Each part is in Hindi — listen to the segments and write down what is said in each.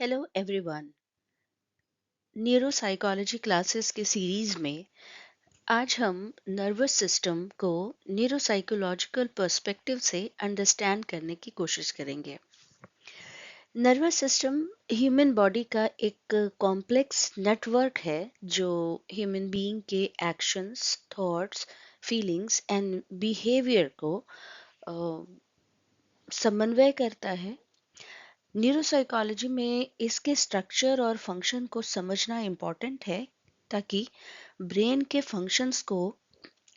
Hello everyone. न्यूरोसाइकोलॉजी क्लासेस के सीरीज में आज हम नर्वस सिस्टम को न्यूरोसाइकोलॉजिकल पर्सपेक्टिव से अंडरस्टैंड करने की कोशिश करेंगे। नर्वस सिस्टम ह्यूमन बॉडी का एक कॉम्प्लेक्स नेटवर्क है जो ह्यूमन बीइंग के actions, thoughts, feelings and behaviour को अ, समन्वय करता है। न्यूरोसाइकोलॉजी में इसके स्ट्रक्चर और फंक्शन को समझना इम्पॉर्टेंट है ताकि ब्रेन के फंक्शंस को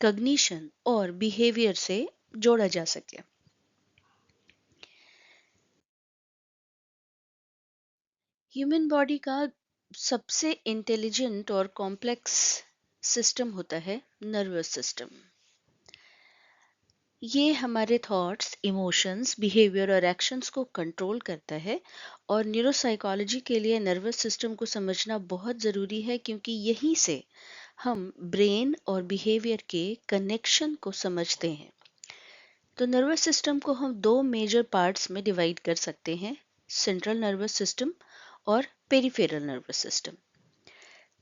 कॉग्निशन और बिहेवियर से जोड़ा जा सके। ह्यूमन बॉडी का सबसे इंटेलिजेंट और कॉम्प्लेक्स सिस्टम होता है नर्वस सिस्टम। ये हमारे थॉट्स, इमोशंस, बिहेवियर और एक्शंस को कंट्रोल करता है और न्यूरोसाइकोलॉजी के लिए नर्वस सिस्टम को समझना बहुत ज़रूरी है क्योंकि यहीं से हम ब्रेन और बिहेवियर के कनेक्शन को समझते हैं। तो नर्वस सिस्टम को हम दो मेजर पार्ट्स में डिवाइड कर सकते हैं, सेंट्रल नर्वस सिस्टम और peripheral nervous system.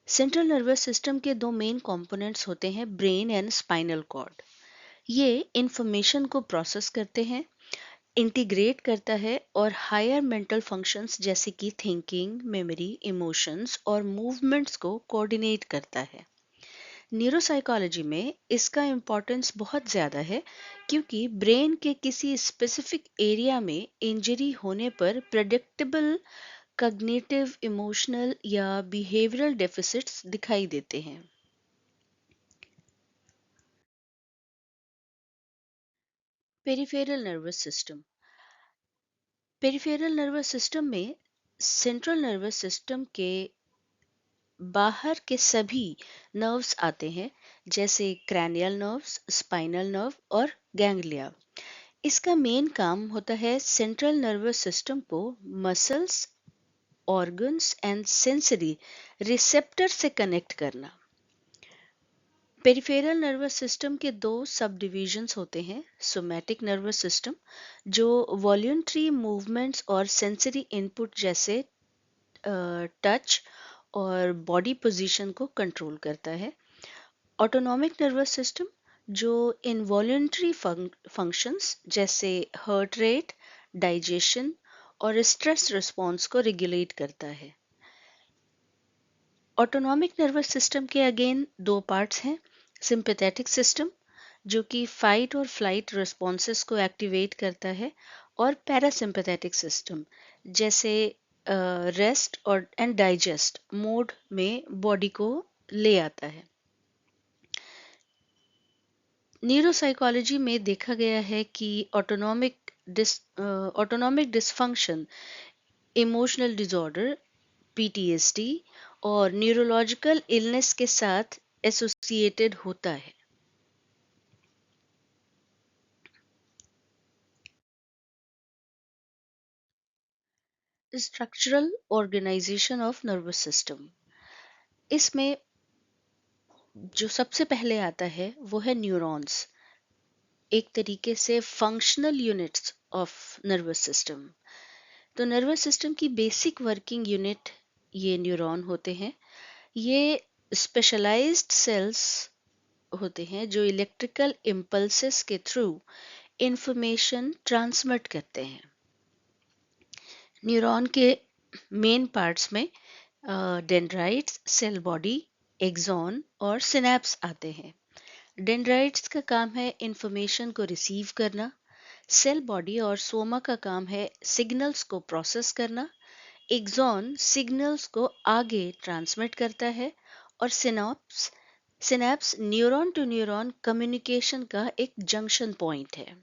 Central nervous system के दो मेन कंपोनेंट्स होते हैं, ब्रेन एंड स्पाइनल कॉर्ड। ये इंफॉर्मेशन को प्रोसेस करते हैं, इंटीग्रेट करता है और हायर मेंटल फंक्शंस जैसे कि थिंकिंग, मेमोरी, इमोशंस और मूवमेंट्स को कोऑर्डिनेट करता है। न्यूरोसाइकोलॉजी में इसका इम्पोर्टेंस बहुत ज़्यादा है क्योंकि ब्रेन के किसी स्पेसिफिक एरिया में इंजरी होने पर प्रेडिक्टेबल कॉग्निटिव, इमोशनल या बिहेवियरल डेफिसिट्स दिखाई देते हैं। Peripheral nervous system. Peripheral nervous system में सेंट्रल नर्वस सिस्टम के बाहर के सभी नर्व्स आते हैं, जैसे क्रैनियल नर्व्स, स्पाइनल नर्व और गैंग्लिया। इसका मेन काम होता है सेंट्रल नर्वस सिस्टम को muscles, organs and sensory receptor से कनेक्ट करना। पेरिफेरल नर्वस सिस्टम के दो सब डिविजन्स होते हैं, सोमैटिक नर्वस सिस्टम जो वॉल्यूंटरी मूवमेंट्स और सेंसरी इनपुट जैसे टच और बॉडी पोजीशन को कंट्रोल करता है। ऑटोनॉमिक नर्वस सिस्टम जो इनवॉल्यूंटरी फंक्शंस जैसे हार्ट रेट, डाइजेशन और स्ट्रेस रिस्पॉन्स को रेगुलेट करता है। ऑटोनॉमिक नर्वस सिस्टम के अगेन दो पार्ट्स हैं, सिंपैथेटिक सिस्टम जो कि फाइट और फ्लाइट रिस्पॉन्सेस को एक्टिवेट करता है और पैरासिम्पैथेटिक सिस्टम जैसे रेस्ट और एंड डाइजेस्ट मोड में बॉडी को ले आता है। न्यूरोसाइकोलॉजी में देखा गया है कि autonomic dysfunction, emotional disorder, PTSD और न्यूरोलॉजिकल इलनेस के साथ एसोसिएटेड होता है। Structural organisation of nervous system, इसमें जो सबसे पहले आता है वो है न्यूरॉन्स, एक तरीके से functional units of nervous system. तो नर्वस सिस्टम की बेसिक वर्किंग यूनिट ये न्यूरॉन होते हैं। ये स्पेशलाइज्ड सेल्स होते हैं जो इलेक्ट्रिकल इम्पल्सेस के थ्रू इंफॉर्मेशन ट्रांसमिट करते हैं। न्यूरॉन के मेन पार्ट्स में डेंड्राइट्स, सेल बॉडी, एक्सॉन और सिनैप्स आते हैं। डेंड्राइट्स का काम है इंफॉर्मेशन को रिसीव करना, सेल बॉडी और सोमा का काम है सिग्नल्स को प्रोसेस करना, एक्सॉन सिग्नल्स को आगे ट्रांसमिट करता है और synapse neuron to neuron communication का एक जंक्शन पॉइंट है।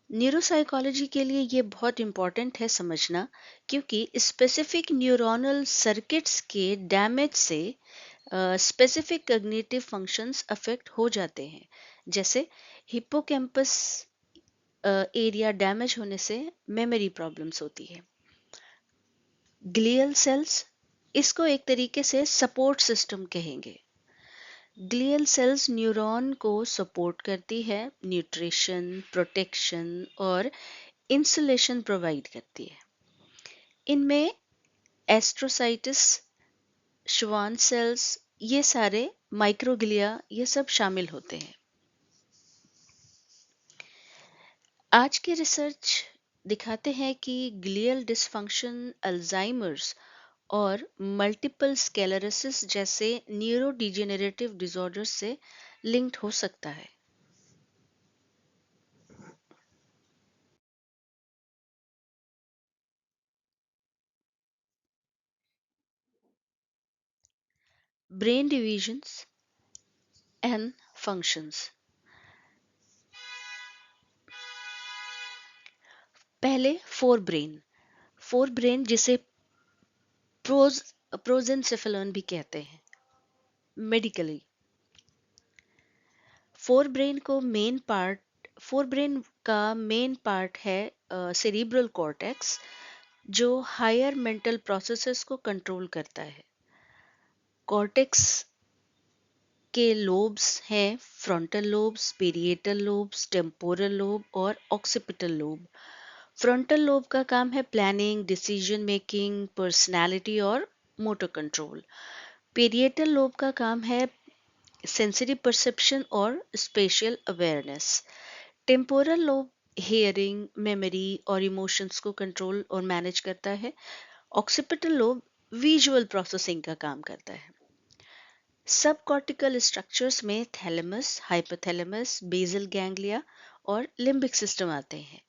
न्यूरोसाइकोलॉजी के लिए ये बहुत इम्पॉर्टेंट है समझना क्योंकि स्पेसिफिक न्यूरोनल सर्किट्स के डैमेज से स्पेसिफिक कॉग्निटिव फंक्शंस अफेक्ट हो जाते हैं, जैसे हिप्पोकैम्पस एरिया डैमेज होने से मेमोरी प्रॉब्लम्स होती है। ग्लियल सेल्स, इसको एक तरीके से सपोर्ट सिस्टम कहेंगे। ग्लियल सेल्स न्यूरॉन को सपोर्ट करती है, न्यूट्रिशन, प्रोटेक्शन और इंसुलेशन प्रोवाइड करती है। इनमें एस्ट्रोसाइटिस, श्वान सेल्स, ये सारे माइक्रोग्लिया, ये सब शामिल होते हैं। आज के रिसर्च दिखाते हैं कि ग्लियल डिसफंक्शन अल्जाइमर्स और मल्टीपल स्क्लेरोसिस जैसे न्यूरोडिजेनरेटिव डिसऑर्डर्स से लिंक्ड हो सकता है। Brain divisions and functions. पहले फोर ब्रेन जिसे प्रोज प्रोजेंसेफेलॉन भी कहते हैं मेडिकली। फोर ब्रेन का मेन पार्ट है सेरिब्रल कॉर्टेक्स, जो हायर मेंटल प्रोसेसेस को कंट्रोल करता है। कॉर्टेक्स के लोब्स हैं frontal lobes, parietal lobes, temporal lobe और ऑक्सीपिटल लोब। फ्रंटल लोब का काम है प्लानिंग, डिसीजन मेकिंग, पर्सनालिटी और मोटर कंट्रोल। पेरिएटल लोब का काम है सेंसरी परसेप्शन और spatial awareness. Temporal lobe hearing, memory और इमोशंस को कंट्रोल और मैनेज करता है। ऑक्सीपिटल लोब विजुअल प्रोसेसिंग का काम करता है। सब कॉर्टिकल स्ट्रक्चर्स में थैलेमस, हाइपोथैलेमस, बेसल गैंग्लिया और लिम्बिक सिस्टम आते हैं।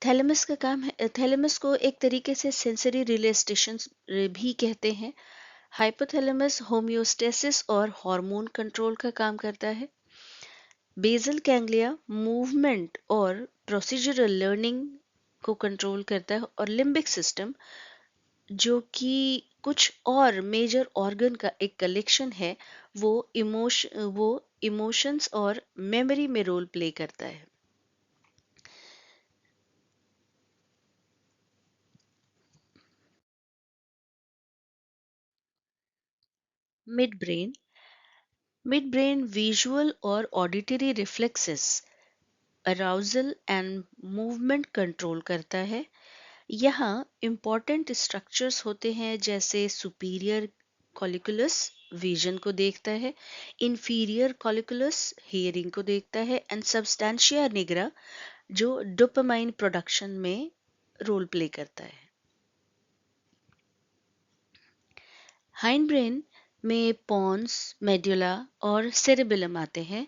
थैलेमस को एक तरीके से सेंसरी रिले स्टेशन भी कहते हैं। हाइपोथैलेमस होमियोस्टेसिस और हार्मोन कंट्रोल का काम करता है। बेसल गैंग्लिया मूवमेंट और प्रोसीजरल लर्निंग को कंट्रोल करता है। और लिम्बिक सिस्टम, जो कि कुछ और मेजर ऑर्गन का एक कलेक्शन है, वो इमोशंस और मेमोरी में रोल प्ले करता है। मिड ब्रेन विजुअल और auditory reflexes, arousal and movement control करता है। यहाँ इंपॉर्टेंट स्ट्रक्चर्स होते हैं जैसे सुपीरियर कॉलिकुलस विजन को देखता है, इंफीरियर कॉलिकुलस हियरिंग को देखता है एंड सबस्टेंशिया निग्रा जो डोपामाइन प्रोडक्शन में रोल प्ले करता है। हाइंड ब्रेन में पॉन्स, मेडुला और सेरेबेलम आते हैं।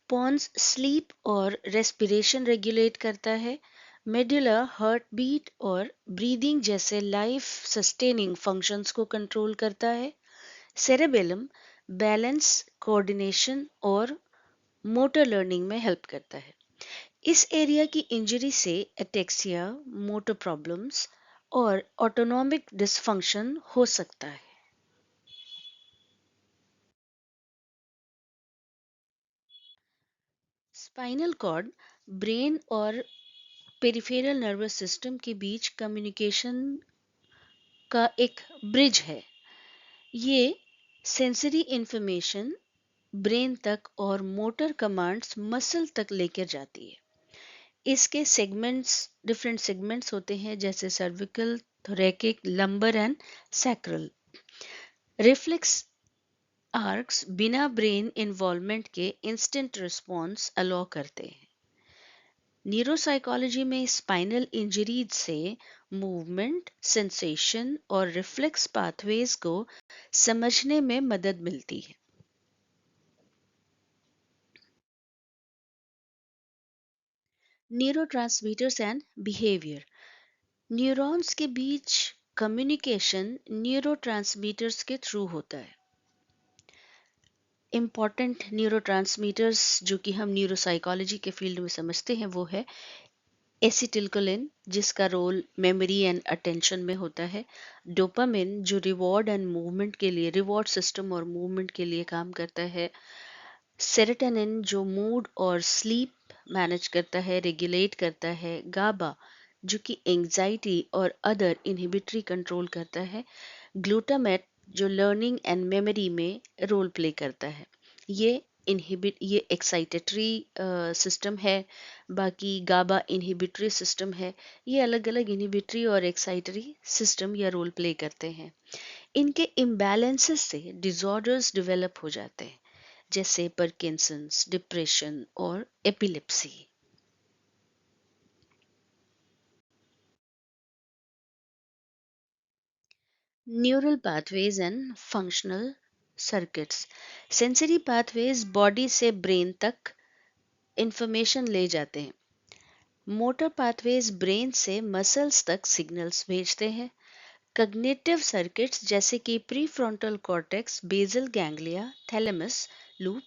पॉन्स स्लीप और रेस्पिरेशन रेगुलेट करता है। मेडुला हार्ट बीट और ब्रीदिंग जैसे लाइफ सस्टेनिंग फंक्शंस को कंट्रोल करता है। सेरेबेलम बैलेंस, कोऑर्डिनेशन और मोटर लर्निंग में हेल्प करता है। इस एरिया की इंजरी से एटेक्सिया, मोटर प्रॉब्लम्स और ऑटोनॉमिक डिसफंक्शन हो सकता है। स्पाइनल कॉर्ड ब्रेन और पेरिफेरल नर्वस सिस्टम के बीच कम्युनिकेशन का एक ब्रिज है। ये सेंसरी इंफॉर्मेशन ब्रेन तक और मोटर कमांड्स मसल तक लेकर जाती है। इसके डिफरेंट सेगमेंट्स होते हैं जैसे cervical, thoracic, lumbar and sacral. Reflex arcs बिना ब्रेन इन्वॉल्वमेंट के इंस्टेंट रिस्पॉन्स अलाउ करते हैं। न्यूरोसाइकोलॉजी में स्पाइनल इंजरीज से मूवमेंट, सेंसेशन और रिफ्लेक्स पाथवेज को समझने में मदद मिलती है। Neurotransmitters and behaviour. न्यूरॉन्स के बीच कम्युनिकेशन न्यूरोट्रांसमीटर्स के थ्रू होता है। इम्पॉर्टेंट न्यूरोट्रांसमीटर्स जो कि हम न्यूरोसाइकोलॉजी के फील्ड में समझते हैं वो है एसिटिलकोलिन, जिसका रोल मेमोरी एंड अटेंशन में होता है। डोपामिन, जो रिवॉर्ड सिस्टम और मूवमेंट के लिए काम करता है। सेरोटोनिन, जो मूड और स्लीप मैनेज करता है, रेगुलेट करता है। गाबा, जो कि एंजाइटी और अदर इनहिबिटरी कंट्रोल करता है। ग्लूटामेट, जो लर्निंग एंड मेमोरी में रोल प्ले करता है। ये इनहिबिट ये एक्साइटेटरी सिस्टम है, बाकी गाबा इनहिबिटरी सिस्टम है। ये अलग अलग इनहिबिटरी और एक्साइटरी सिस्टम या रोल प्ले करते हैं। इनके इम्बैलेंसेस से डिसऑर्डर्स डेवलप हो जाते हैं, जैसे पार्किंसंस, डिप्रेशन और epilepsy. Neural pathways and functional circuits. Sensory pathways body से ब्रेन तक इंफॉर्मेशन ले जाते हैं। मोटर पाथवेज ब्रेन से मसल्स तक सिग्नल्स भेजते हैं। कग्निटिव सर्किट्स जैसे कि prefrontal cortex, basal ganglia, thalamus loop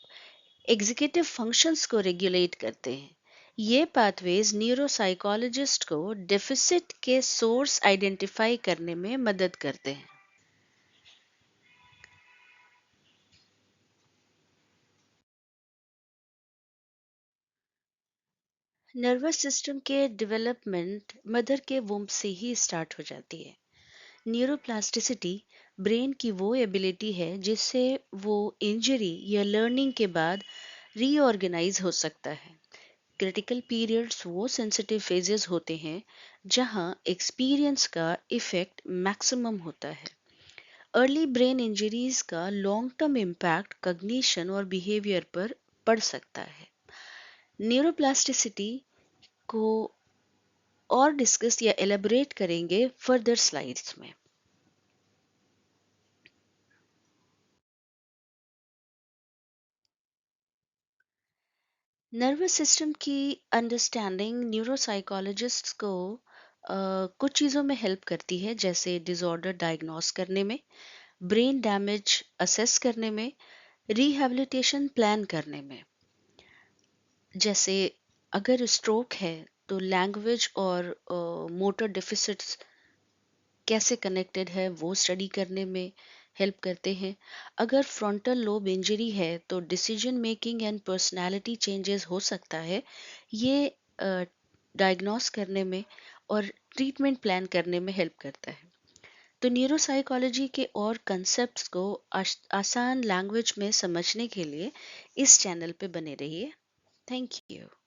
executive functions को रेगुलेट करते हैं। ये पाथवेज न्यूरोसाइकोलॉजिस्ट को डेफिसिट के सोर्स आइडेंटिफाई करने में मदद करते हैं। नर्वस सिस्टम के डेवलपमेंट मदर के वुम्ब से ही स्टार्ट हो जाती है। न्यूरोप्लास्टिसिटी ब्रेन की वो एबिलिटी है जिससे वो इंजरी या लर्निंग के बाद रीऑर्गेनाइज हो सकता है। क्रिटिकल पीरियड्स वो सेंसिटिव फेजेस होते हैं जहां एक्सपीरियंस का इफेक्ट मैक्सिमम होता है। अर्ली ब्रेन इंजरीज का लॉन्ग टर्म इम्पैक्ट कॉग्निशन और बिहेवियर पर पड़ सकता है। न्यूरोप्लास्टिसिटी को और डिस्कस या एलेबोरेट करेंगे फर्दर स्लाइड्स में। नर्वस सिस्टम की अंडरस्टैंडिंग न्यूरोसाइकोलॉजिस्ट्स को कुछ चीज़ों में हेल्प करती है, जैसे डिसऑर्डर डायग्नोस करने में, ब्रेन डैमेज असेस करने में, रिहैबिलिटेशन प्लान करने में। जैसे अगर स्ट्रोक है तो लैंग्वेज और मोटर डेफिसिट्स कैसे कनेक्टेड है वो स्टडी करने में हेल्प करते हैं। अगर फ्रंटल लोब इंजरी है तो decision making and personality changes हो सकता है। ये डायग्नोस करने में और ट्रीटमेंट प्लान करने में हेल्प करता है। तो न्यूरोसाइकोलॉजी के और कंसेप्ट्स को आसान लैंग्वेज में समझने के लिए इस चैनल पे बने रहिए। Thank you.